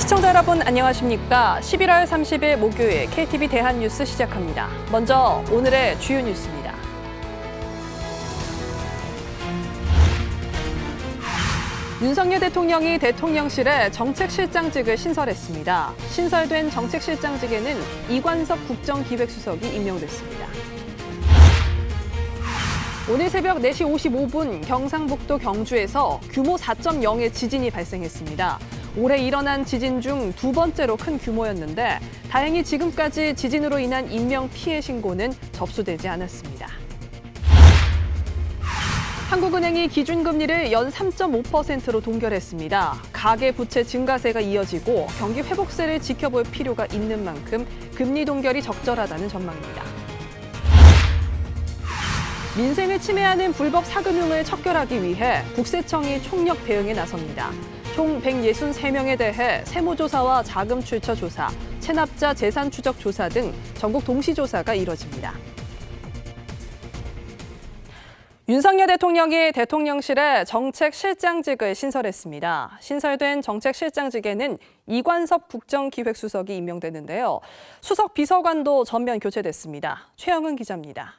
시청자 여러분 안녕하십니까? 11월 30일 목요일 KTV 대한뉴스 시작합니다. 먼저 오늘의 주요 뉴스입니다. 윤석열 대통령이 대통령실에 정책실장직을 신설했습니다. 신설된 정책실장직에는 이관섭 국정기획수석이 임명됐습니다. 오늘 새벽 4시 55분 경상북도 경주에서 규모 4.0의 지진이 발생했습니다. 올해 일어난 지진 중 두 번째로 큰 규모였는데 다행히 지금까지 지진으로 인한 인명피해 신고는 접수되지 않았습니다. 한국은행이 기준금리를 연 3.5%로 동결했습니다. 가계부채 증가세가 이어지고 경기 회복세를 지켜볼 필요가 있는 만큼 금리 동결이 적절하다는 전망입니다. 민생을 침해하는 불법 사금융을 척결하기 위해 국세청이 총력 대응에 나섭니다. 총 163명에 대해 세무조사와 자금 출처 조사, 체납자 재산 추적 조사 등 전국 동시조사가 이뤄집니다. 윤석열 대통령이 대통령실에 정책실장직을 신설했습니다. 신설된 정책실장직에는 이관섭 국정기획수석이 임명됐는데요. 수석 비서관도 전면 교체됐습니다. 최영은 기자입니다.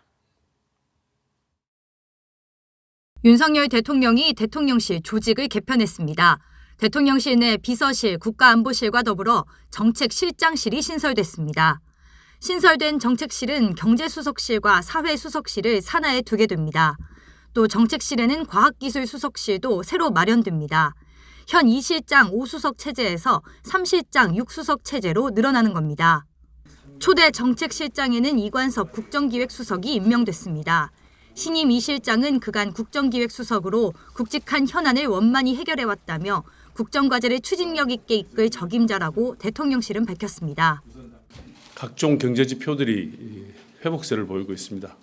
윤석열 대통령이 대통령실 조직을 개편했습니다. 대통령실 내 비서실, 국가안보실과 더불어 정책실장실이 신설됐습니다. 신설된 정책실은 경제수석실과 사회수석실을 산하에 두게 됩니다. 또 정책실에는 과학기술수석실도 새로 마련됩니다. 현 2실장 5수석 체제에서 3실장 6수석 체제로 늘어나는 겁니다. 초대 정책실장에는 이관섭 국정기획수석이 임명됐습니다. 신임 2실장은 그간 국정기획수석으로 굵직한 현안을 원만히 해결해왔다며 국정과제를 추진력 있게 이끌 적임자라고 대통령실은 밝혔습니다. 각종 경제지표들이 회복세를 보이고 있습니다.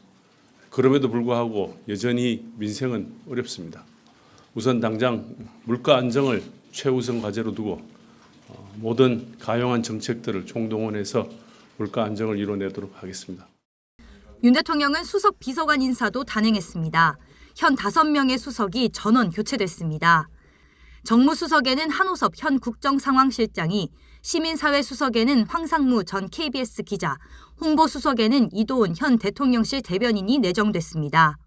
그럼에도 불구하고 여전히 민생은 어렵습니다. 우선 당장 물가 안정을 최우선 과제로 두고 모든 가용한 정책들을 총동원해서 물가 안정을 이뤄내도록 하겠습니다. 윤 대통령은 수석 비서관 인사도 단행했습니다. 현 5명의 수석이 전원 교체됐습니다. 정무수석에는 한호섭 현 국정상황실장이, 시민사회수석에는 황상무 전 KBS 기자, 홍보수석에는 이도훈 현 대통령실 대변인이 내정됐습니다.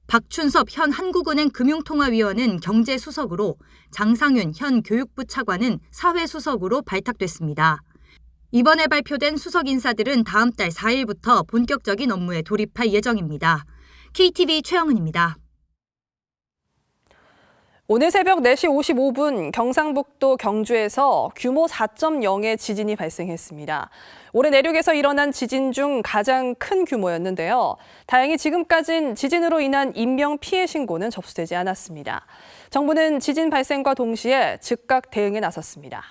박춘섭 현 한국은행 금융통화위원은 경제수석으로, 장상윤 현 교육부 차관은 사회수석으로 발탁됐습니다. 이번에 발표된 수석 인사들은 다음 달 4일부터 본격적인 업무에 돌입할 예정입니다. KTV 최영은입니다. 오늘 새벽 4시 55분 경상북도 경주에서 규모 4.0의 지진이 발생했습니다. 올해 내륙에서 일어난 지진 중 가장 큰 규모였는데요. 다행히 지금까지는 지진으로 인한 인명피해 신고는 접수되지 않았습니다. 정부는 지진 발생과 동시에 즉각 대응에 나섰습니다.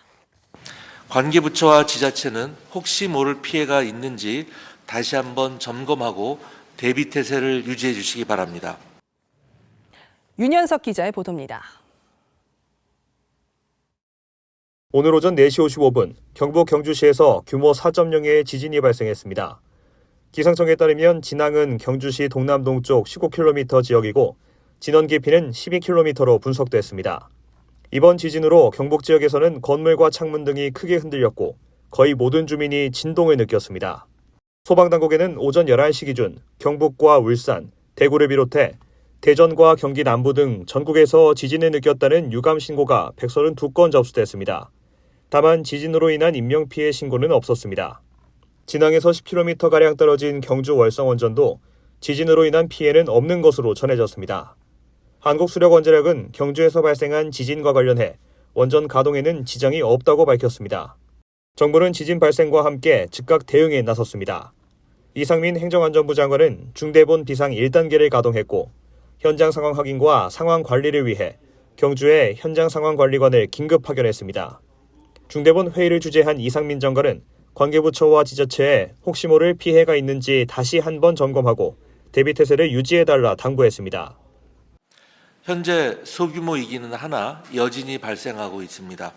관계부처와 지자체는 혹시 모를 피해가 있는지 다시 한번 점검하고 대비태세를 유지해 주시기 바랍니다. 윤현석 기자의 보도입니다. 오늘 오전 4시 55분 경북 경주시에서 규모 4.0의 지진이 발생했습니다. 기상청에 따르면 진앙은 경주시 동남동쪽 15km 지역이고 진원 깊이는 12km로 분석됐습니다. 이번 지진으로 경북 지역에서는 건물과 창문 등이 크게 흔들렸고 거의 모든 주민이 진동을 느꼈습니다. 소방당국에는 오전 11시 기준 경북과 울산, 대구를 비롯해 대전과 경기 남부 등 전국에서 지진을 느꼈다는 유감 신고가 132건 접수됐습니다. 다만 지진으로 인한 인명피해 신고는 없었습니다. 진앙에서 10km가량 떨어진 경주 월성원전도 지진으로 인한 피해는 없는 것으로 전해졌습니다. 한국수력원자력은 경주에서 발생한 지진과 관련해 원전 가동에는 지장이 없다고 밝혔습니다. 정부는 지진 발생과 함께 즉각 대응에 나섰습니다. 이상민 행정안전부 장관은 중대본 비상 1단계를 가동했고 현장 상황 확인과 상황 관리를 위해 경주에 현장 상황 관리관을 긴급 파견했습니다. 중대본 회의를 주재한 이상민 장관은 관계부처와 지자체에 혹시 모를 피해가 있는지 다시 한번 점검하고 대비태세를 유지해달라 당부했습니다. 현재 소규모이기는 하나 여진이 발생하고 있습니다.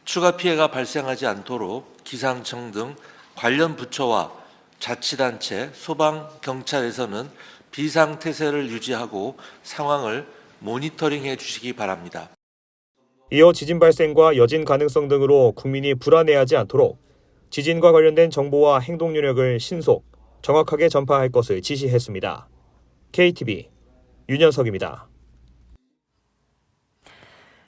추가 피해가 발생하지 않도록 기상청 등 관련 부처와 자치단체, 소방, 경찰에서는 비상태세를 유지하고 상황을 모니터링해 주시기 바랍니다. 이어 지진 발생과 여진 가능성 등으로 국민이 불안해하지 않도록 지진과 관련된 정보와 행동 요령을 신속, 정확하게 전파할 것을 지시했습니다. KTV 윤현석입니다.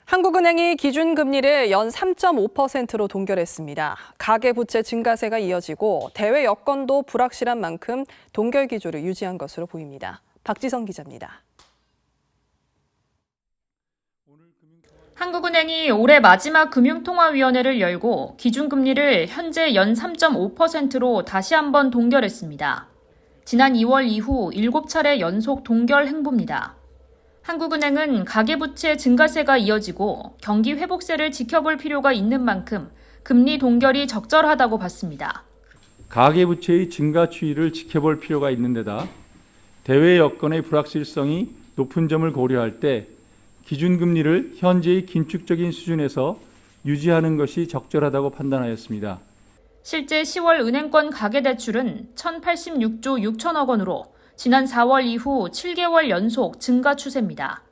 한국은행이 기준금리를 연 3.5%로 동결했습니다. 가계부채 증가세가 이어지고 대외 여건도 불확실한 만큼 동결 기조를 유지한 것으로 보입니다. 박지성 기자입니다. 한국은행이 올해 마지막 금융통화위원회를 열고 기준금리를 현재 연 3.5%로 다시 한번 동결했습니다. 지난 2월 이후 7차례 연속 동결 행보입니다. 한국은행은 가계부채 증가세가 이어지고 경기 회복세를 지켜볼 필요가 있는 만큼 금리 동결이 적절하다고 봤습니다. 가계부채의 증가 추이를 지켜볼 필요가 있는 데다 대외 여건의 불확실성이 높은 점을 고려할 때 기준금리를 현재의 긴축적인 수준에서 유지하는 것이 적절하다고 판단하였습니다. 실제 10월 은행권 가계대출은 1,086조 6천억 원으로 지난 4월 이후 7개월 연속 증가 추세입니다.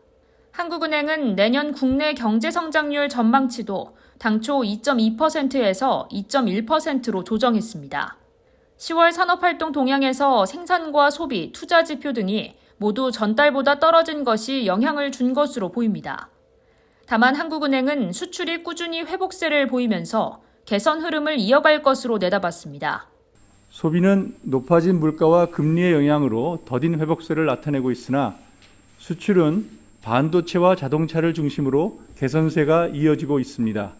한국은행은 내년 국내 경제성장률 전망치도 당초 2.2%에서 2.1%로 조정했습니다. 10월 산업활동 동향에서 생산과 소비, 투자 지표 등이 모두 전달보다 떨어진 것이 영향을 준 것으로 보입니다. 다만 한국은행은 수출이 꾸준히 회복세를 보이면서 개선 흐름을 이어갈 것으로 내다봤습니다. 소비는 높아진 물가와 금리의 영향으로 더딘 회복세를 나타내고 있으나 수출은 반도체와 자동차를 중심으로 개선세가 이어지고 있습니다.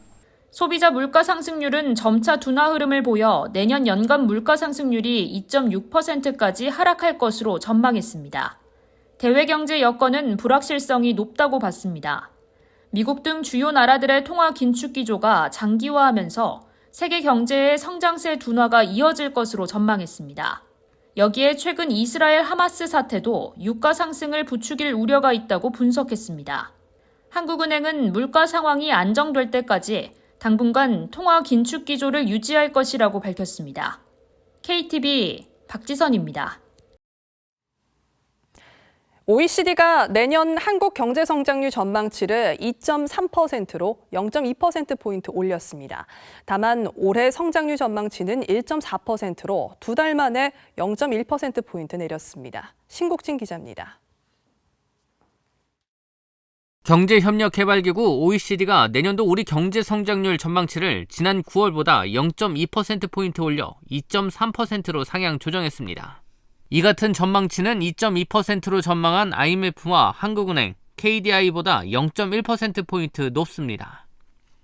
소비자 물가 상승률은 점차 둔화 흐름을 보여 내년 연간 물가 상승률이 2.6%까지 하락할 것으로 전망했습니다. 대외 경제 여건은 불확실성이 높다고 봤습니다. 미국 등 주요 나라들의 통화 긴축 기조가 장기화하면서 세계 경제의 성장세 둔화가 이어질 것으로 전망했습니다. 여기에 최근 이스라엘 하마스 사태도 유가 상승을 부추길 우려가 있다고 분석했습니다. 한국은행은 물가 상황이 안정될 때까지 당분간 통화 긴축 기조를 유지할 것이라고 밝혔습니다. KTV 박지선입니다. OECD가 내년 한국 경제 성장률 전망치를 2.3%로 0.2%포인트 올렸습니다. 다만 올해 성장률 전망치는 1.4%로 2달 만에 0.1%포인트 내렸습니다. 신국진 기자입니다. 경제협력개발기구 OECD가 내년도 우리 경제 성장률 전망치를 지난 9월보다 0.2%포인트 올려 2.3%로 상향 조정했습니다. 이 같은 전망치는 2.2%로 전망한 IMF와 한국은행, KDI보다 0.1%포인트 높습니다.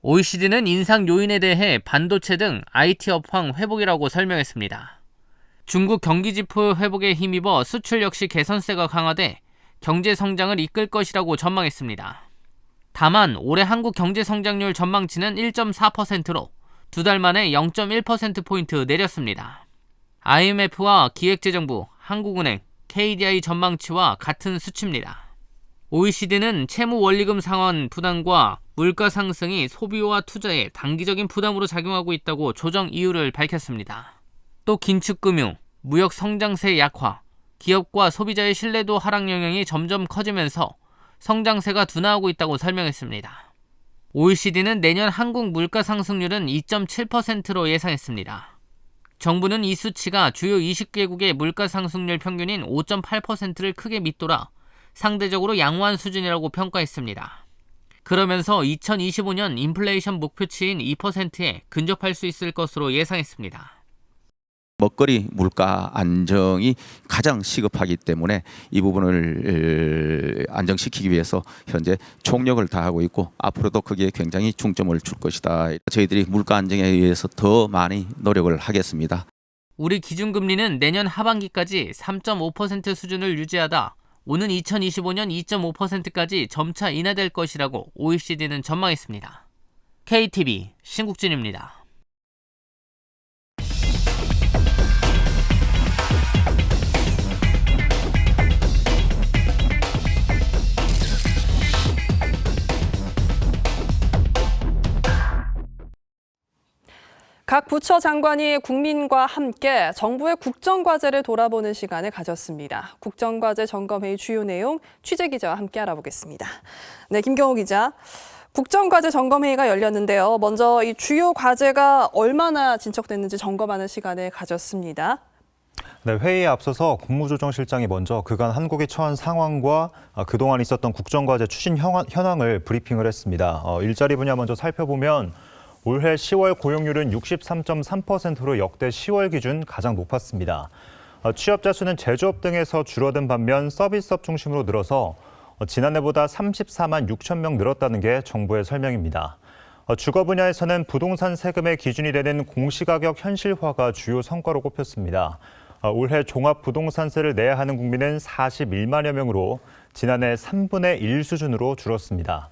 OECD는 인상 요인에 대해 반도체 등 IT 업황 회복이라고 설명했습니다. 중국 경기지표 회복에 힘입어 수출 역시 개선세가 강화돼 경제 성장을 이끌 것이라고 전망했습니다. 다만 올해 한국 경제 성장률 전망치는 1.4%로 2달 만에 0.1%포인트 내렸습니다. IMF와 기획재정부, 한국은행, KDI 전망치와 같은 수치입니다. OECD는 채무 원리금 상환 부담과 물가 상승이 소비와 투자에 단기적인 부담으로 작용하고 있다고 조정 이유를 밝혔습니다. 또 긴축금융, 무역 성장세 약화, 기업과 소비자의 신뢰도 하락 영향이 점점 커지면서 성장세가 둔화하고 있다고 설명했습니다. OECD는 내년 한국 물가 상승률은 2.7%로 예상했습니다. 정부는 이 수치가 주요 20개국의 물가 상승률 평균인 5.8%를 크게 밑돌아 상대적으로 양호한 수준이라고 평가했습니다. 그러면서 2025년 인플레이션 목표치인 2%에 근접할 수 있을 것으로 예상했습니다. 먹거리 물가 안정이 가장 시급하기 때문에 이 부분을 안정시키기 위해서 현재 총력을 다하고 있고 앞으로도 거기에 굉장히 중점을 줄 것이다. 저희들이 물가 안정에 의해서 더 많이 노력을 하겠습니다. 우리 기준금리는 내년 하반기까지 3.5% 수준을 유지하다 오는 2025년 2.5%까지 점차 인하될 것이라고 OECD는 전망했습니다. KTV 신국진입니다. 각 부처 장관이 국민과 함께 정부의 국정과제를 돌아보는 시간을 가졌습니다. 국정과제 점검회의 주요 내용 취재기자와 함께 알아보겠습니다. 네, 김경호 기자. 국정과제 점검회의가 열렸는데요. 먼저 이 주요 과제가 얼마나 진척됐는지 점검하는 시간을 가졌습니다. 네, 회의에 앞서서 국무조정실장이 먼저 그간 한국이 처한 상황과 그동안 있었던 국정과제 추진 현황을 브리핑을 했습니다. 일자리 분야 먼저 살펴보면 올해 10월 고용률은 63.3%로 역대 10월 기준 가장 높았습니다. 취업자 수는 제조업 등에서 줄어든 반면 서비스업 중심으로 늘어서 지난해보다 34만 6천 명 늘었다는 게 정부의 설명입니다. 주거 분야에서는 부동산 세금의 기준이 되는 공시가격 현실화가 주요 성과로 꼽혔습니다. 올해 종합부동산세를 내야 하는 국민은 41만여 명으로 지난해 3분의 1 수준으로 줄었습니다.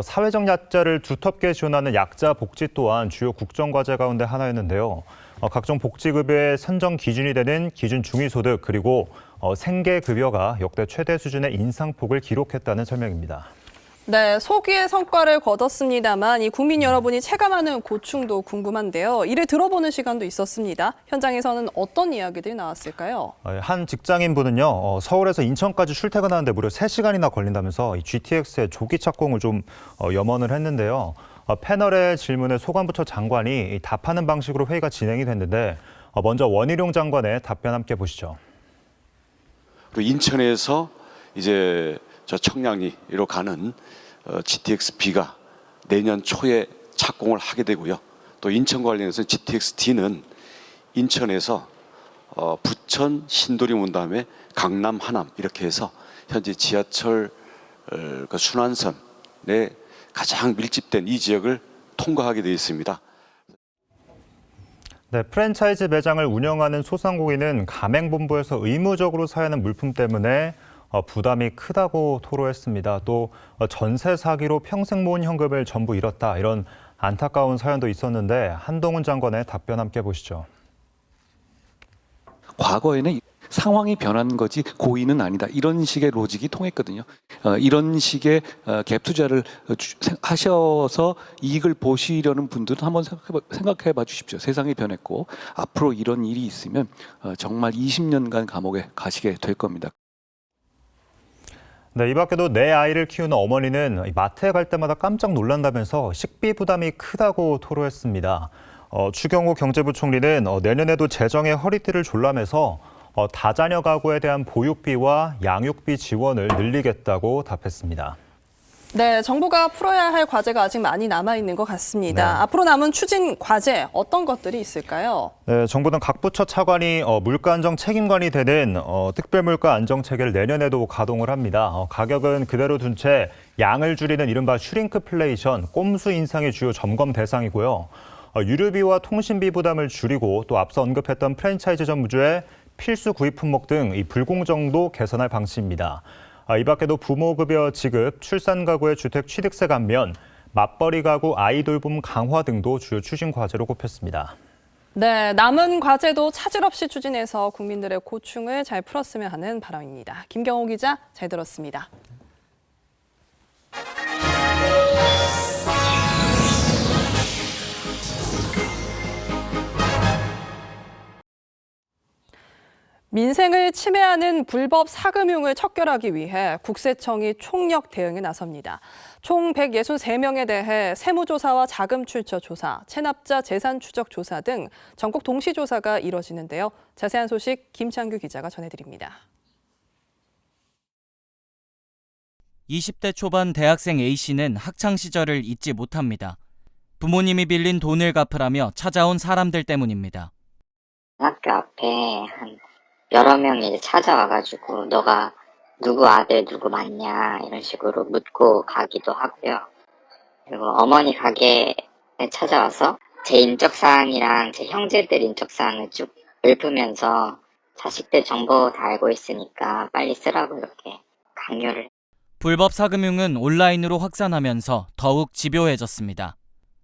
사회적 약자를 두텁게 지원하는 약자 복지 또한 주요 국정과제 가운데 하나였는데요. 각종 복지급여의 선정 기준이 되는 기준 중위소득 그리고 생계급여가 역대 최대 수준의 인상폭을 기록했다는 설명입니다. 네, 소기의 성과를 거뒀습니다만 이 국민 여러분이 체감하는 고충도 궁금한데요. 이를 들어보는 시간도 있었습니다. 현장에서는 어떤 이야기들이 나왔을까요? 한 직장인분은요, 서울에서 인천까지 출퇴근하는데 무려 3시간이나 걸린다면서 이 GTX의 조기 착공을 좀 염원을 했는데요. 패널의 질문에 소관부처 장관이 답하는 방식으로 회의가 진행이 됐는데 먼저 원희룡 장관의 답변 함께 보시죠. 인천에서 이제 저 청량리로 가는 GTX-B가 내년 초에 착공을 하게 되고요. 또 인천 관련해서 GTX-D는 인천에서 부천, 신도림 온 다음에 강남, 하남 이렇게 해서 현재 지하철 순환선에 가장 밀집된 이 지역을 통과하게 되어 있습니다. 네, 프랜차이즈 매장을 운영하는 소상공인은 가맹본부에서 의무적으로 사야 하는 물품 때문에 부담이 크다고 토로했습니다. 또 전세 사기로 평생 모은 현금을 전부 잃었다. 이런 안타까운 사연도 있었는데 한동훈 장관의 답변 함께 보시죠. 과거에는 상황이 변한 거지 고의는 아니다. 이런 식의 로직이 통했거든요. 이런 식의 갭 투자를 하셔서 이익을 보시려는 분들은 한번 생각해 봐 주십시오. 세상이 변했고 앞으로 이런 일이 있으면 정말 20년간 감옥에 가시게 될 겁니다. 네, 이 밖에도 내 아이를 키우는 어머니는 마트에 갈 때마다 깜짝 놀란다면서 식비 부담이 크다고 토로했습니다. 추경호 경제부총리는 내년에도 재정의 허리띠를 졸라매서 다자녀 가구에 대한 보육비와 양육비 지원을 늘리겠다고 답했습니다. 네, 정부가 풀어야 할 과제가 아직 많이 남아있는 것 같습니다. 네. 앞으로 남은 추진 과제 어떤 것들이 있을까요? 네, 정부는 각 부처 차관이 물가 안정 책임관이 되는 특별물가 안정 체계를 내년에도 가동을 합니다. 가격은 그대로 둔 채 양을 줄이는 이른바 슈링크플레이션, 꼼수 인상이 주요 점검 대상이고요. 유류비와 통신비 부담을 줄이고 또 앞서 언급했던 프랜차이즈 전무주의 필수 구입 품목 등 이 불공정도 개선할 방침입니다. 이 밖에도 부모급여 지급, 출산 가구의 주택 취득세 감면, 맞벌이 가구 아이 돌봄 강화 등도 주요 추진 과제로 꼽혔습니다. 네, 남은 과제도 차질 없이 추진해서 국민들의 고충을 잘 풀었으면 하는 바람입니다. 김경호 기자, 잘 들었습니다. 민생을 침해하는 불법 사금융을 척결하기 위해 국세청이 총력 대응에 나섭니다. 총 163명에 대해 세무조사와 자금 출처 조사, 체납자 재산 추적 조사 등 전국 동시조사가 이뤄지는데요. 자세한 소식 김창규 기자가 전해드립니다. 20대 초반 대학생 A씨는 학창시절을 잊지 못합니다. 부모님이 빌린 돈을 갚으라며 찾아온 사람들 때문입니다. 학교 앞에 한 여러 명이 이제 찾아와가지고 너가 누구 아들 누구 맞냐 이런 식으로 묻고 가기도 하고요. 그리고 어머니 가게에 찾아와서 제 인적사항이랑 제 형제들 인적사항을 쭉 읊으면서 자식들 정보 다 알고 있으니까 빨리 쓰라고 이렇게 강요를. 불법 사금융은 온라인으로 확산하면서 더욱 집요해졌습니다.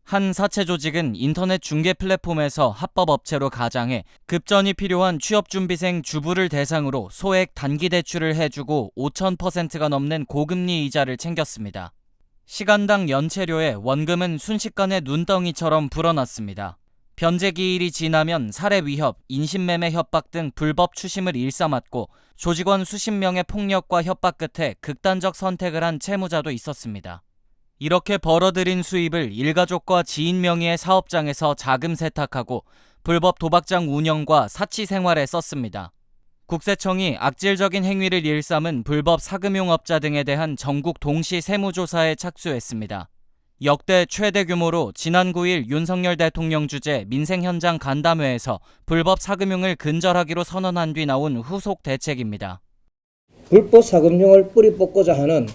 한 사채 조직은 인터넷 중개 플랫폼에서 합법 업체로 가장해 급전이 필요한 취업준비생 주부를 대상으로 소액 단기 대출을 해주고 5,000%가 넘는 고금리 이자를 챙겼습니다. 시간당 연체료에 원금은 순식간에 눈덩이처럼 불어났습니다. 변제 기일이 지나면 살해 위협, 인신매매 협박 등 불법 추심을 일삼았고 조직원 수십 명의 폭력과 협박 끝에 극단적 선택을 한 채무자도 있었습니다. 이렇게 벌어들인 수입을 일가족과 지인 명의의 사업장에서 자금 세탁하고 불법 도박장 운영과 사치 생활에 썼습니다. 국세청이 악질적인 행위를 일삼은 불법 사금융업자 등에 대한 전국 동시 세무조사에 착수했습니다. 역대 최대 규모로 지난 9일 윤석열 대통령 주재 민생현장 간담회에서 불법 사금융을 근절하기로 선언한 뒤 나온 후속 대책입니다. 불법 사금융을 뿌리 뽑고자 하는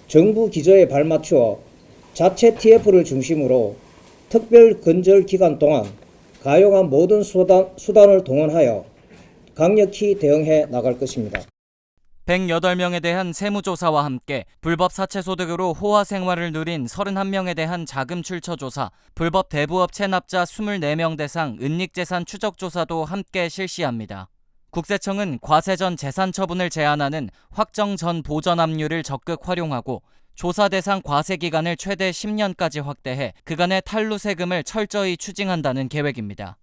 정부 기조에 발맞추어 자체 TF를 중심으로 특별 근절 기간 동안 가용한 모든 수단을 동원하여 강력히 대응해 나갈 것입니다. 108명에 대한 세무조사와 함께 불법 사채소득으로 호화 생활을 누린 31명에 대한 자금 출처 조사, 불법 대부업 체납자 24명 대상 은닉재산 추적 조사도 함께 실시합니다. 국세청은 과세 전 재산 처분을 제한하는 확정 전 보전 압류를 적극 활용하고 조사 대상 과세 기간을 최대 10년까지 확대해 그간의 탈루 세금을 철저히 추징한다는 계획입니다.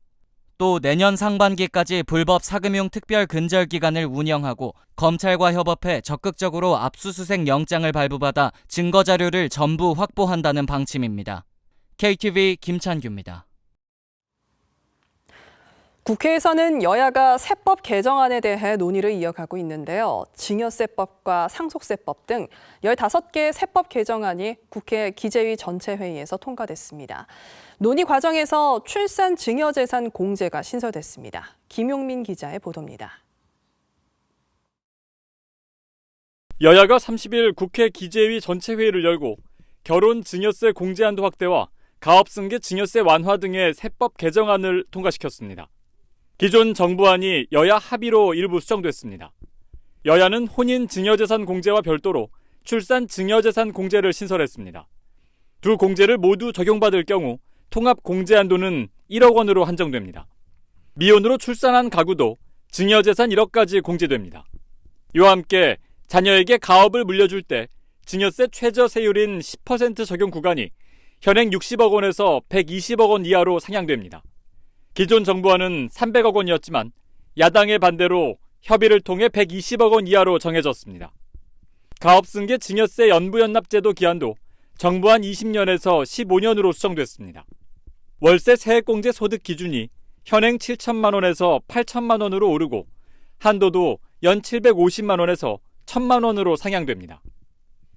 또 내년 상반기까지 불법 사금융 특별 근절 기간을 운영하고 검찰과 협업해 적극적으로 압수수색 영장을 발부받아 증거 자료를 전부 확보한다는 방침입니다. KTV 김찬규입니다. 국회에서는 여야가 세법 개정안에 대해 논의를 이어가고 있는데요. 증여세법과 상속세법 등 15개의 세법 개정안이 국회 기재위 전체 회의에서 통과됐습니다. 논의 과정에서 출산 증여재산 공제가 신설됐습니다. 김용민 기자의 보도입니다. 여야가 30일 국회 기재위 전체 회의를 열고 결혼 증여세 공제한도 확대와 가업승계 증여세 완화 등의 세법 개정안을 통과시켰습니다. 기존 정부안이 여야 합의로 일부 수정됐습니다. 여야는 혼인 증여재산 공제와 별도로 출산 증여재산 공제를 신설했습니다. 두 공제를 모두 적용받을 경우 통합 공제 한도는 1억 원으로 한정됩니다. 미혼으로 출산한 가구도 증여재산 1억까지 공제됩니다. 이와 함께 자녀에게 가업을 물려줄 때 증여세 최저 세율인 10% 적용 구간이 현행 60억 원에서 120억 원 이하로 상향됩니다. 기존 정부안은 300억 원이었지만 야당의 반대로 협의를 통해 120억 원 이하로 정해졌습니다. 가업승계 증여세 연부연납제도 기한도 정부안 20년에서 15년으로 수정됐습니다. 월세 세액공제 소득 기준이 현행 7천만 원에서 8천만 원으로 오르고 한도도 연 750만 원에서 1,000만 원으로 상향됩니다.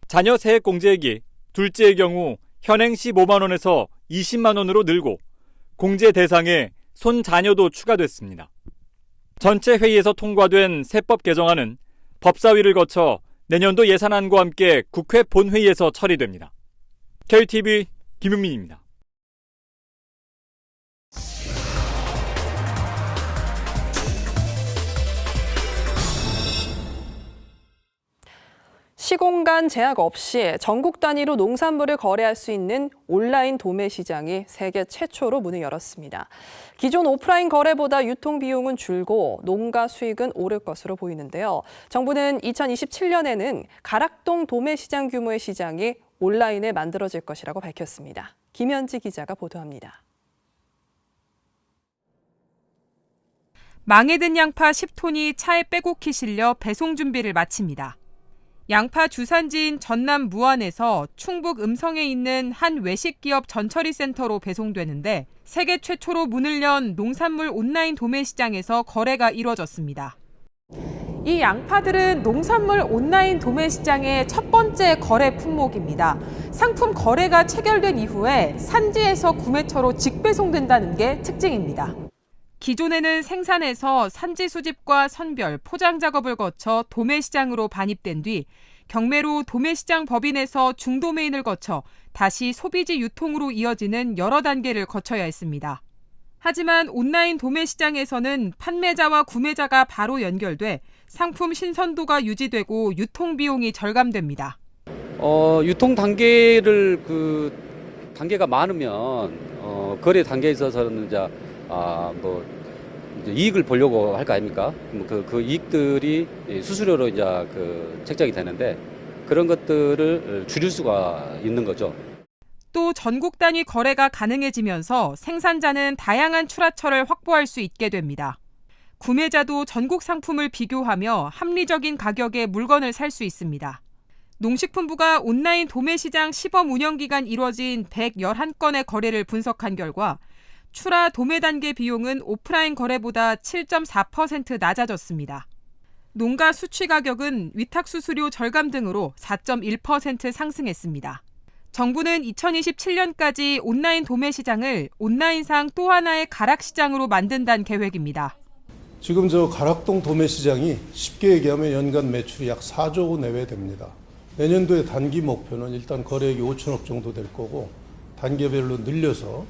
자녀 세액공제액이 둘째의 경우 현행 15만 원에서 20만 원으로 늘고 공제 대상에 손자녀도 추가됐습니다. 전체 회의에서 통과된 세법 개정안은 법사위를 거쳐 내년도 예산안과 함께 국회 본회의에서 처리됩니다. KTV 김용민입니다. 시공간 제약 없이 전국 단위로 농산물을 거래할 수 있는 온라인 도매 시장이 세계 최초로 문을 열었습니다. 기존 오프라인 거래보다 유통 비용은 줄고 농가 수익은 오를 것으로 보이는데요. 정부는 2027년에는 가락동 도매 시장 규모의 시장이 온라인에 만들어질 것이라고 밝혔습니다. 김현지 기자가 보도합니다. 망해든 양파 10톤이 차에 빼곡히 실려 배송 준비를 마칩니다. 양파 주산지인 전남 무안에서 충북 음성에 있는 한 외식기업 전처리 센터로 배송되는데 세계 최초로 문을 연 농산물 온라인 도매 시장에서 거래가 이뤄졌습니다. 이 양파들은 농산물 온라인 도매 시장의 첫 번째 거래 품목입니다. 상품 거래가 체결된 이후에 산지에서 구매처로 직배송된다는 게 특징입니다. 기존에는 생산에서 산지 수집과 선별, 포장 작업을 거쳐 도매시장으로 반입된 뒤 경매로 도매시장 법인에서 중도매인을 거쳐 다시 소비지 유통으로 이어지는 여러 단계를 거쳐야 했습니다. 하지만 온라인 도매시장에서는 판매자와 구매자가 바로 연결돼 상품 신선도가 유지되고 유통 비용이 절감됩니다. 유통 단계가 많으면 거래 단계에 있어서는 이제 이익을 보려고 할 거 아닙니까? 그 이익들이 수수료로 이제 책정이 되는데 그런 것들을 줄일 수가 있는 거죠. 또 전국 단위 거래가 가능해지면서 생산자는 다양한 출하처를 확보할 수 있게 됩니다. 구매자도 전국 상품을 비교하며 합리적인 가격에 물건을 살 수 있습니다. 농식품부가 온라인 도매시장 시범 운영 기간 이뤄진 111건의 거래를 분석한 결과 출하 도매 단계 비용은 오프라인 거래보다 7.4% 낮아졌습니다. 농가 수취 가격은 위탁 수수료 절감 등으로 4.1% 상승했습니다. 정부는 2027년까지 온라인 도매 시장을 온라인상 또 하나의 가락 시장으로 만든다는 계획입니다. 지금 가락동 도매 시장이 쉽게 얘기하면 연간 매출이 약 4조 원 내외 됩니다. 내년도의 단기 목표는 일단 거래액이 5천억 정도 될 거고 단계별로 늘려서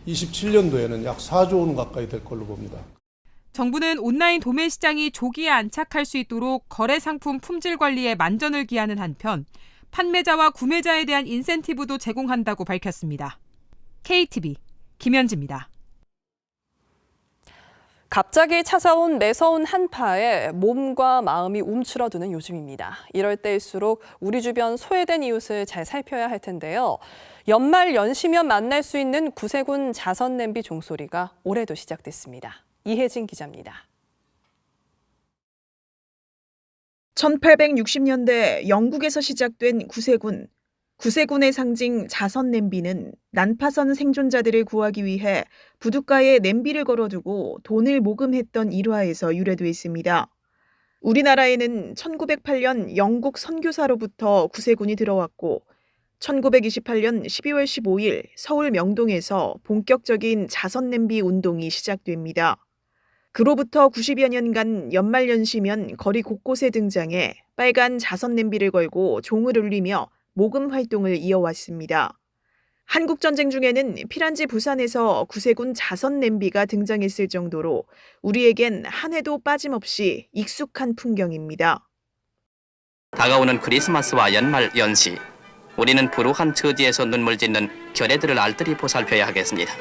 27년도에는 약 4조 원 가까이 될 걸로 봅니다. 정부는 온라인 도매 시장이 조기에 안착할 수 있도록 거래 상품 품질 관리에 만전을 기하는 한편 판매자와 구매자에 대한 인센티브도 제공한다고 밝혔습니다. KTV 김현지입니다. 갑자기 찾아온 매서운 한파에 몸과 마음이 움츠러드는 요즘입니다. 이럴 때일수록 우리 주변 소외된 이웃을 잘 살펴야 할 텐데요. 연말 연시면 만날 수 있는 구세군 자선 냄비 종소리가 올해도 시작됐습니다. 이혜진 기자입니다. 1860년대 영국에서 시작된 구세군. 구세군의 상징 자선 냄비는 난파선 생존자들을 구하기 위해 부둣가에 냄비를 걸어두고 돈을 모금했던 일화에서 유래돼 있습니다. 우리나라에는 1908년 영국 선교사로부터 구세군이 들어왔고 1928년 12월 15일 서울 명동에서 본격적인 자선 냄비 운동이 시작됩니다. 그로부터 90여 년간 연말연시면 거리 곳곳에 등장해 빨간 자선 냄비를 걸고 종을 울리며 모금 활동을 이어왔습니다. 한국전쟁 중에는 피란지 부산에서 구세군 자선 냄비가 등장했을 정도로 우리에겐 한 해도 빠짐없이 익숙한 풍경입니다. 다가오는 크리스마스와 연말 연시, 우리는 불우한 처지에서 눈물 짓는 결애들을 알뜰히 보살펴야 하겠습니다.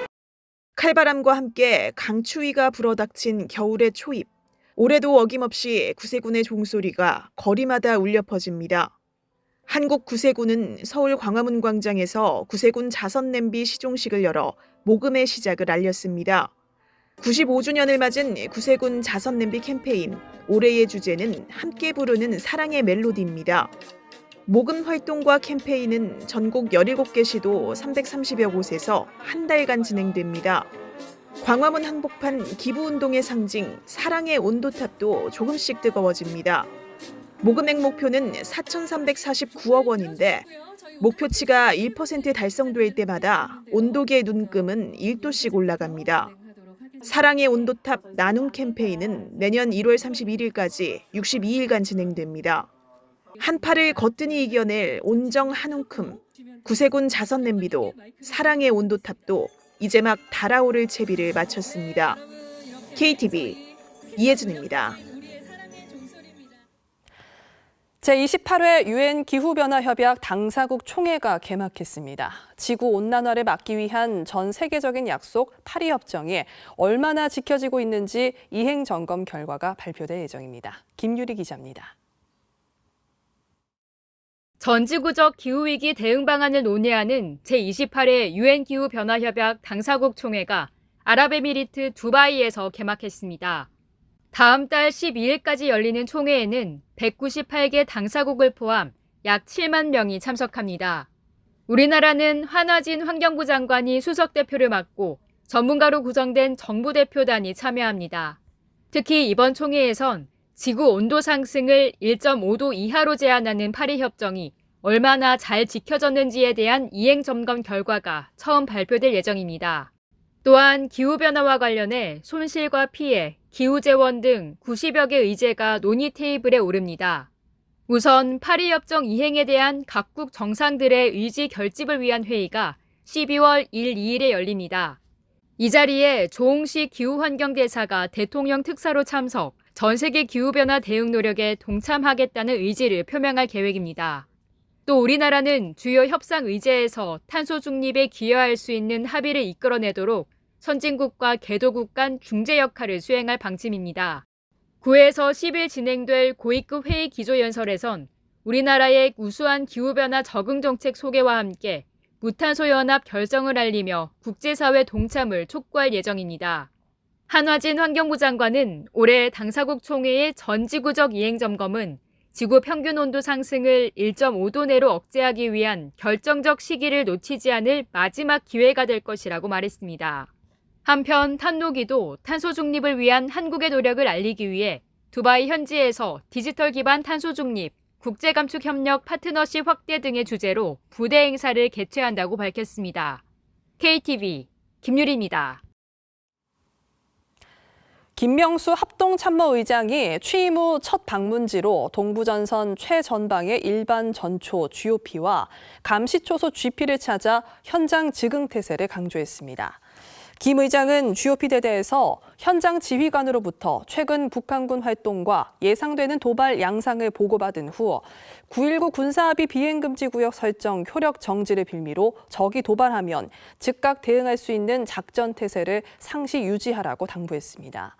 칼바람과 함께 강추위가 불어닥친 겨울의 초입. 올해도 어김없이 구세군의 종소리가 거리마다 울려 퍼집니다. 한국 구세군은 서울 광화문 광장에서 구세군 자선 냄비 시종식을 열어 모금의 시작을 알렸습니다. 95주년을 맞은 구세군 자선 냄비 캠페인. 올해의 주제는 함께 부르는 사랑의 멜로디입니다. 모금 활동과 캠페인은 전국 17개 시도 330여 곳에서 한 달간 진행됩니다. 광화문 한복판 기부운동의 상징 사랑의 온도탑도 조금씩 뜨거워집니다. 모금액 목표는 4,349억 원인데 목표치가 1% 달성될 때마다 온도계 눈금은 1도씩 올라갑니다. 사랑의 온도탑 나눔 캠페인은 내년 1월 31일까지 62일간 진행됩니다. 한파를 거뜬히 이겨낼 온정 한 움큼, 구세군 자선 냄비도 사랑의 온도탑도 이제 막 달아오를 채비를 마쳤습니다. KTV 이혜진입니다. 제28회 유엔 기후변화협약 당사국 총회가 개막했습니다. 지구온난화를 막기 위한 전 세계적인 약속 파리협정이 얼마나 지켜지고 있는지 이행점검 결과가 발표될 예정입니다. 김유리 기자입니다. 전지구적 기후위기 대응 방안을 논의하는 제28회 유엔 기후변화협약 당사국 총회가 아랍에미리트 두바이에서 개막했습니다. 다음 달 12일까지 열리는 총회에는 198개 당사국을 포함 약 7만 명이 참석합니다. 우리나라는 한화진 환경부 장관이 수석 대표를 맡고 전문가로 구성된 정부 대표단이 참여합니다. 특히 이번 총회에선 지구 온도 상승을 1.5도 이하로 제한하는 파리협정이 얼마나 잘 지켜졌는지에 대한 이행 점검 결과가 처음 발표될 예정입니다. 또한 기후변화와 관련해 손실과 피해, 기후재원 등 90여 개 의제가 논의 테이블에 오릅니다. 우선 파리협정 이행에 대한 각국 정상들의 의지 결집을 위한 회의가 12월 1, 2일에 열립니다. 이 자리에 조홍식 기후환경대사가 대통령 특사로 참석, 전 세계 기후변화 대응 노력에 동참하겠다는 의지를 표명할 계획입니다. 또 우리나라는 주요 협상 의제에서 탄소 중립에 기여할 수 있는 합의를 이끌어내도록 선진국과 개도국 간 중재 역할을 수행할 방침입니다. 9에서 10일 진행될 고위급 회의 기조연설에선 우리나라의 우수한 기후변화 적응 정책 소개와 함께 무탄소 연합 결성을 알리며 국제사회 동참을 촉구할 예정입니다. 한화진 환경부 장관은 올해 당사국 총회의 전지구적 이행 점검은 지구 평균 온도 상승을 1.5도 내로 억제하기 위한 결정적 시기를 놓치지 않을 마지막 기회가 될 것이라고 말했습니다. 한편 탄노기도 탄소 중립을 위한 한국의 노력을 알리기 위해 두바이 현지에서 디지털 기반 탄소 중립, 국제 감축 협력 파트너십 확대 등의 주제로 부대 행사를 개최한다고 밝혔습니다. KTV 김유리입니다. 김명수 합동참모의장이 취임 후 첫 방문지로 동부전선 최전방의 일반 전초 GOP와 감시초소 GP를 찾아 현장 즉응태세를 강조했습니다. 김 의장은 GOP 대대에서 현장 지휘관으로부터 최근 북한군 활동과 예상되는 도발 양상을 보고받은 후 9.19 군사합의 비행금지구역 설정 효력 정지를 빌미로 적이 도발하면 즉각 대응할 수 있는 작전 태세를 상시 유지하라고 당부했습니다.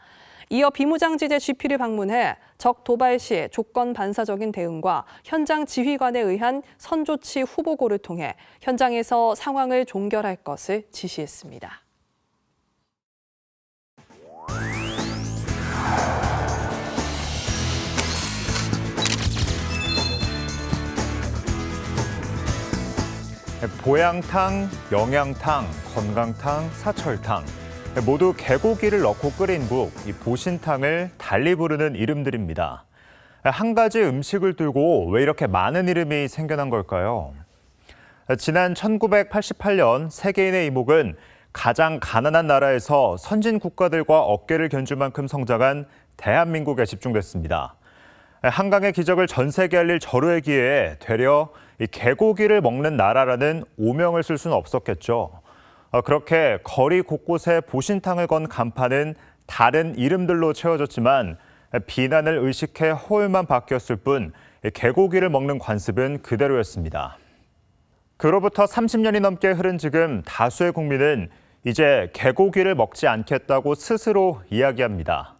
이어 비무장지대 GP를 방문해 적 도발 시 조건 반사적인 대응과 현장 지휘관에 의한 선조치 후보고를 통해 현장에서 상황을 종결할 것을 지시했습니다. 보양탕, 영양탕, 건강탕, 사철탕 모두 개고기를 넣고 끓인 국, 이 보신탕을 달리 부르는 이름들입니다. 한 가지 음식을 두고 왜 이렇게 많은 이름이 생겨난 걸까요? 지난 1988년 세계인의 이목은 가장 가난한 나라에서 선진 국가들과 어깨를 견줄 만큼 성장한 대한민국에 집중됐습니다. 한강의 기적을 전 세계에 알릴 절호의 기회에 되려 이 개고기를 먹는 나라라는 오명을 쓸 수는 없었겠죠. 그렇게 거리 곳곳에 보신탕을 건 간판은 다른 이름들로 채워졌지만 비난을 의식해 허울만 바뀌었을 뿐 개고기를 먹는 관습은 그대로였습니다. 그로부터 30년이 넘게 흐른 지금 다수의 국민은 이제 개고기를 먹지 않겠다고 스스로 이야기합니다.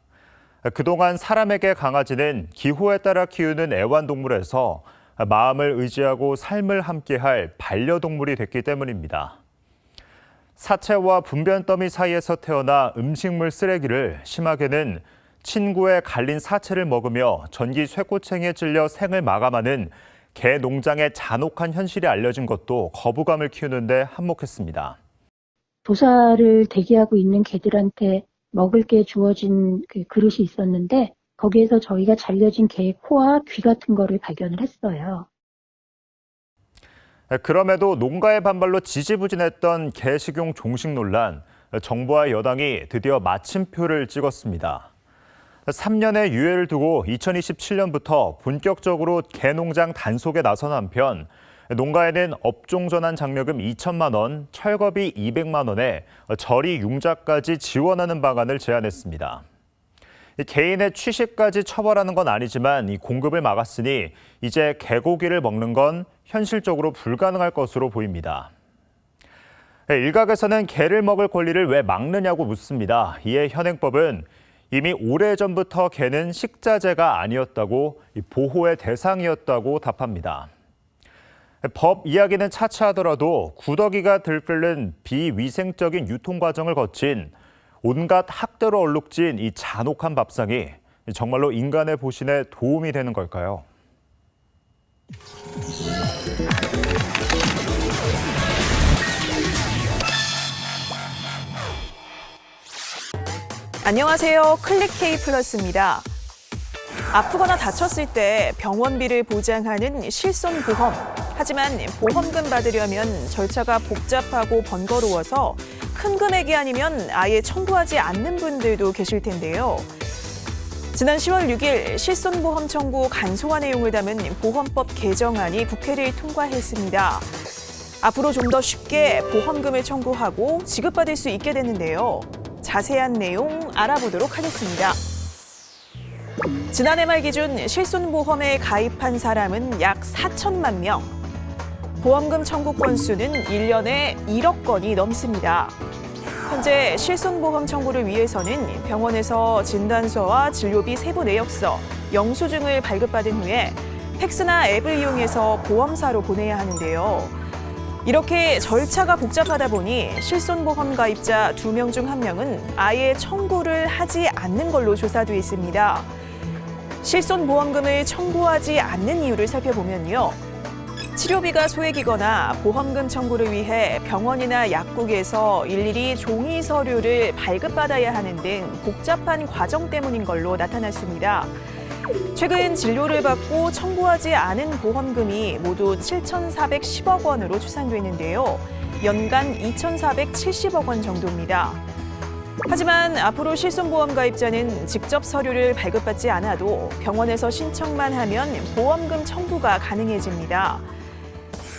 그동안 사람에게 강아지는 기호에 따라 키우는 애완동물에서 마음을 의지하고 삶을 함께할 반려동물이 됐기 때문입니다. 사체와 분변 더미 사이에서 태어나 음식물 쓰레기를 심하게는 친구의 갈린 사체를 먹으며 전기 쇠꼬챙이에 찔려 생을 마감하는 개 농장의 잔혹한 현실이 알려진 것도 거부감을 키우는데 한몫했습니다. 도사를 대기하고 있는 개들한테 먹을 게 주어진 그 그릇이 있었는데 거기에서 저희가 잘려진 개의 코와 귀 같은 거를 발견을 했어요. 그럼에도 농가의 반발로 지지부진했던 개 식용 종식 논란, 정부와 여당이 드디어 마침표를 찍었습니다. 3년의 유예를 두고 2027년부터 본격적으로 개 농장 단속에 나선 한편 농가에는 업종 전환 장려금 2천만 원, 철거비 200만 원에 저리 융자까지 지원하는 방안을 제안했습니다. 개인의 취식까지 처벌하는 건 아니지만 이 공급을 막았으니 이제 개고기를 먹는 건 현실적으로 불가능할 것으로 보입니다. 일각에서는 개를 먹을 권리를 왜 막느냐고 묻습니다. 이에 현행법은 이미 오래전부터 개는 식자재가 아니었다고 보호의 대상이었다고 답합니다. 법 이야기는 차치하더라도 구더기가 들끓는 비위생적인 유통 과정을 거친 온갖 학대로 얼룩진 이 잔혹한 밥상이 정말로 인간의 보신에 도움이 되는 걸까요? 안녕하세요. 클릭K 플러스입니다. 아프거나 다쳤을 때 병원비를 보장하는 실손보험. 하지만 보험금 받으려면 절차가 복잡하고 번거로워서 큰 금액이 아니면 아예 청구하지 않는 분들도 계실 텐데요. 지난 10월 6일 실손보험 청구 간소화 내용을 담은 보험법 개정안이 국회를 통과했습니다. 앞으로 좀 더 쉽게 보험금을 청구하고 지급받을 수 있게 됐는데요. 자세한 내용 알아보도록 하겠습니다. 지난해 말 기준 실손보험에 가입한 사람은 약 4천만 명. 보험금 청구 건수는 1년에 1억 건이 넘습니다. 현재 실손보험 청구를 위해서는 병원에서 진단서와 진료비 세부 내역서, 영수증을 발급받은 후에 팩스나 앱을 이용해서 보험사로 보내야 하는데요. 이렇게 절차가 복잡하다 보니 실손보험 가입자 2명 중 1명은 아예 청구를 하지 않는 걸로 조사돼 있습니다. 실손보험금을 청구하지 않는 이유를 살펴보면요. 치료비가 소액이거나 보험금 청구를 위해 병원이나 약국에서 일일이 종이 서류를 발급받아야 하는 등 복잡한 과정 때문인 걸로 나타났습니다. 최근 진료를 받고 청구하지 않은 보험금이 모두 7,410억 원으로 추산되는데요. 연간 2,470억 원 정도입니다. 하지만 앞으로 실손보험 가입자는 직접 서류를 발급받지 않아도 병원에서 신청만 하면 보험금 청구가 가능해집니다.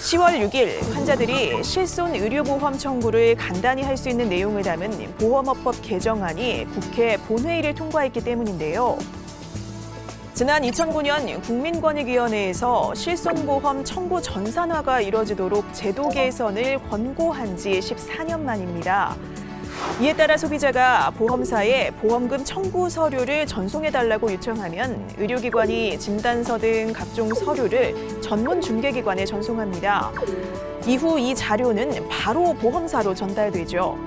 10월 6일 환자들이 실손 의료보험 청구를 간단히 할 수 있는 내용을 담은 보험업법 개정안이 국회 본회의를 통과했기 때문인데요. 지난 2009년 국민권익위원회에서 실손보험 청구 전산화가 이뤄지도록 제도 개선을 권고한 지 14년 만입니다. 이에 따라 소비자가 보험사에 보험금 청구 서류를 전송해달라고 요청하면 의료기관이 진단서 등 각종 서류를 전문 중개기관에 전송합니다. 이후 이 자료는 바로 보험사로 전달되죠.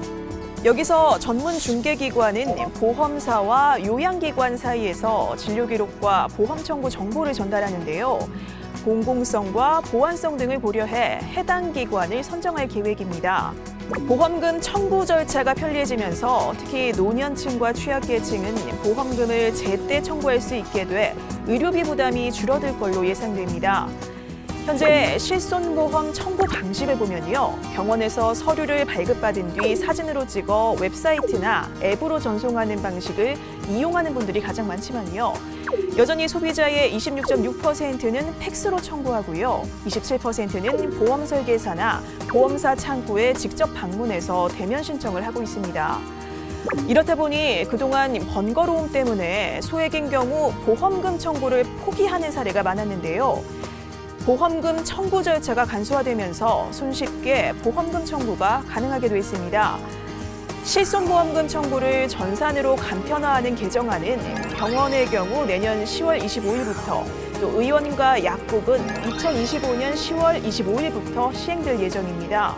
여기서 전문 중개기관은 보험사와 요양기관 사이에서 진료기록과 보험 청구 정보를 전달하는데요. 공공성과 보안성 등을 고려해 해당 기관을 선정할 계획입니다. 보험금 청구 절차가 편리해지면서 특히 노년층과 취약계층은 보험금을 제때 청구할 수 있게 돼 의료비 부담이 줄어들 걸로 예상됩니다. 현재 실손보험 청구 방식을 보면요. 병원에서 서류를 발급받은 뒤 사진으로 찍어 웹사이트나 앱으로 전송하는 방식을 이용하는 분들이 가장 많지만요. 여전히 소비자의 26.6%는 팩스로 청구하고요. 27%는 보험 설계사나 보험사 창구에 직접 방문해서 대면 신청을 하고 있습니다. 이렇다 보니 그동안 번거로움 때문에 소액인 경우 보험금 청구를 포기하는 사례가 많았는데요. 보험금 청구 절차가 간소화되면서 손쉽게 보험금 청구가 가능하게 됐습니다. 실손보험금 청구를 전산으로 간편화하는 개정안은 병원의 경우 내년 10월 25일부터 또 의원과 약국은 2025년 10월 25일부터 시행될 예정입니다.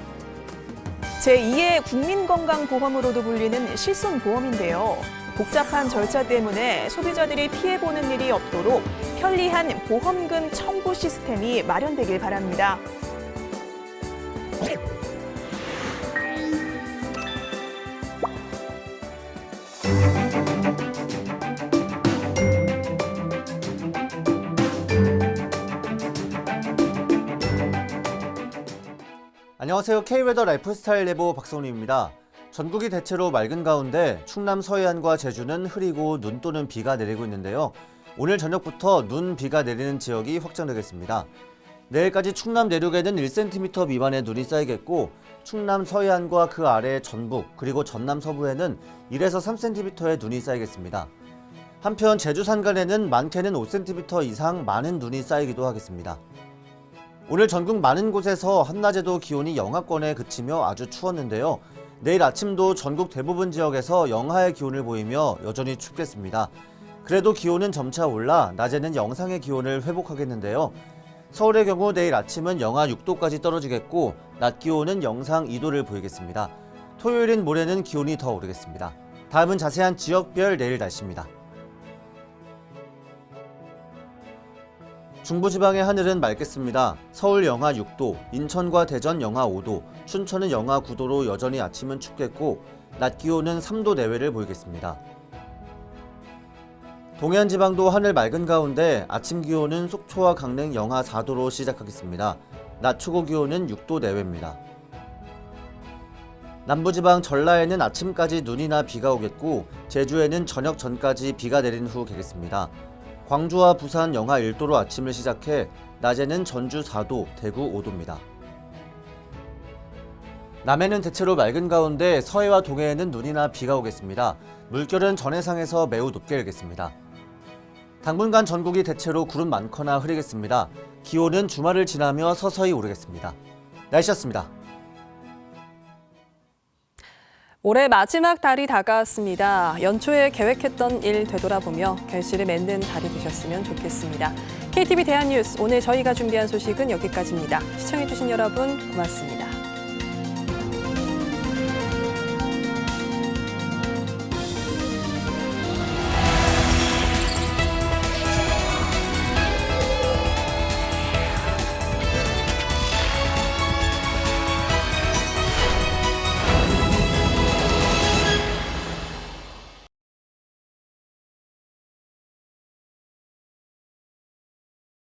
제2의 국민건강보험으로도 불리는 실손보험인데요. 복잡한 절차 때문에 소비자들이 피해보는 일이 없도록 편리한 보험금 청구 시스템이 마련되길 바랍니다. 안녕하세요. K웨더 라이프스타일 예보 박성훈입니다. 전국이 대체로 맑은 가운데 충남 서해안과 제주는 흐리고 눈 또는 비가 내리고 있는데요. 오늘 저녁부터 눈, 비가 내리는 지역이 확정되겠습니다. 내일까지 충남 내륙에는 1cm 미만의 눈이 쌓이겠고 충남 서해안과 그 아래 전북 그리고 전남 서부에는 1에서 3cm의 눈이 쌓이겠습니다. 한편 제주 산간에는 많게는 5cm 이상 많은 눈이 쌓이기도 하겠습니다. 오늘 전국 많은 곳에서 한낮에도 기온이 영하권에 그치며 아주 추웠는데요. 내일 아침도 전국 대부분 지역에서 영하의 기온을 보이며 여전히 춥겠습니다. 그래도 기온은 점차 올라 낮에는 영상의 기온을 회복하겠는데요. 서울의 경우 내일 아침은 영하 6도까지 떨어지겠고 낮 기온은 영상 2도를 보이겠습니다. 토요일인 모레는 기온이 더 오르겠습니다. 다음은 자세한 지역별 내일 날씨입니다. 중부지방의 하늘은 맑겠습니다. 서울 영하 6도, 인천과 대전 영하 5도, 춘천은 영하 9도로 여전히 아침은 춥겠고 낮 기온은 3도 내외를 보이겠습니다. 동해안지방도 하늘 맑은 가운데 아침 기온은 속초와 강릉 영하 4도로 시작하겠습니다. 낮 최고 기온은 6도 내외입니다. 남부지방 전라에는 아침까지 눈이나 비가 오겠고 제주에는 저녁 전까지 비가 내린 후 개겠습니다. 광주와 부산 영하 1도로 아침을 시작해 낮에는 전주 4도, 대구 5도입니다. 남해는 대체로 맑은 가운데 서해와 동해에는 눈이나 비가 오겠습니다. 물결은 전해상에서 매우 높게 일겠습니다. 당분간 전국이 대체로 구름 많거나 흐리겠습니다. 기온은 주말을 지나며 서서히 오르겠습니다. 날씨였습니다. 올해 마지막 달이 다가왔습니다. 연초에 계획했던 일 되돌아보며 결실을 맺는 달이 되셨으면 좋겠습니다. KTV 대한뉴스 오늘 저희가 준비한 소식은 여기까지입니다. 시청해주신 여러분 고맙습니다.